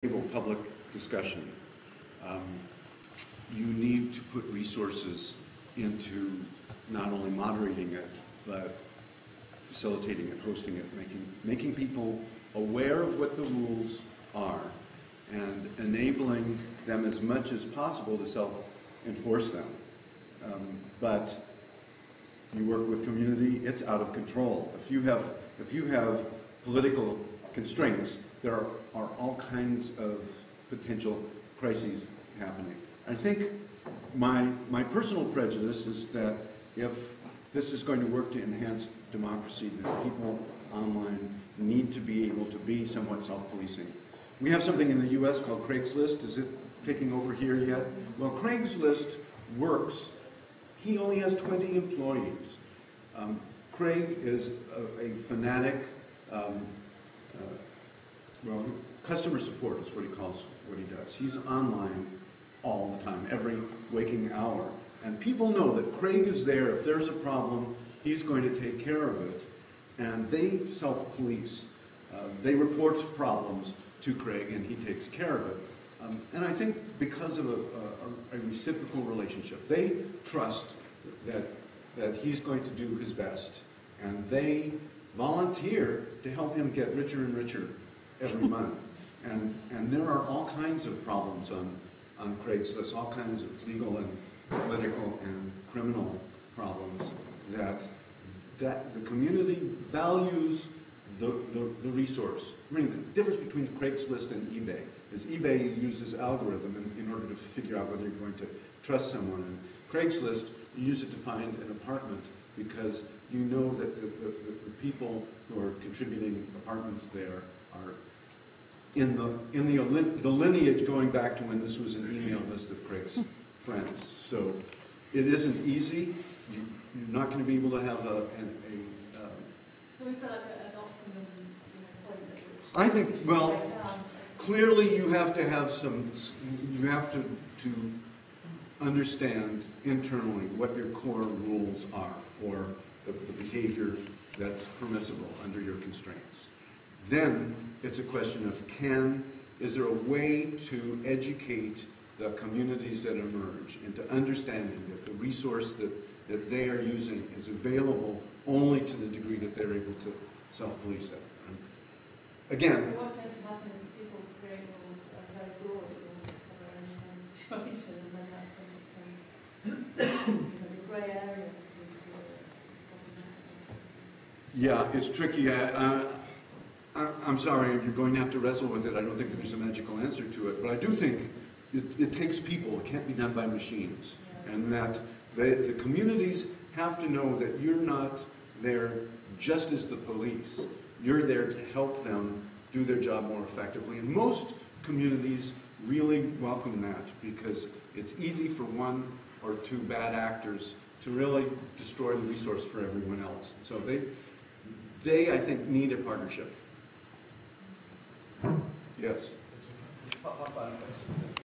enable public discussion, um, you need to put resources into not only moderating it, but facilitating it, hosting it, making people aware of what the rules are, and enabling them as much as possible to self-enforce them. But you work with community, it's out of control. If you have political constraints, there are all kinds of potential crises happening. I think my personal prejudice is that if this is going to work to enhance democracy, then people online need to be able to be somewhat self-policing. We have something in the US called Craigslist. Is it taking over here yet? Well, Craigslist works. He only has 20 employees. Craig is a fanatic, well, customer support is what he calls what he does. He's online all the time, every waking hour. And people know that Craig is there. If there's a problem, he's going to take care of it. And they self-police. They report problems to Craig, and he takes care of it. And I think because of a reciprocal relationship, they trust that he's going to do his best, and they volunteer to help him get richer and richer every month. And there are all kinds of problems on Craigslist, all kinds of legal and political and criminal problems that the community values the resource. I mean, the difference between Craigslist and eBay is eBay uses algorithm in order to figure out whether you're going to trust someone. And Craigslist, you use it to find an apartment because you know that the people who are contributing apartments there are in the lineage going back to when this was an email list of Craig's friends. So it isn't easy. You're not going to be able to have So we feel like an optimum, point at which I think, well, clearly you have to have you have to understand internally what your core rules are for the behavior that's permissible under your constraints. Then it's a question of is there a way to educate the communities that emerge into understanding that the resource that they are using is available only to the degree that they're able to self-police it. Again, what tends to happen is people create rules that are very broad to cover any kind of situation, and then that becomes the grey areas seem to be problematic. yeah, it's tricky. I'm sorry, you're going to have to wrestle with it. I don't think there's a magical answer to it, but I do think it takes people. It can't be done by machines. Yeah. And that the communities have to know that you're not there just as the police. You're there to help them do their job more effectively. And most communities really welcome that because it's easy for one or two bad actors to really destroy the resource for everyone else. So they I think, need a partnership. Yes? One final question.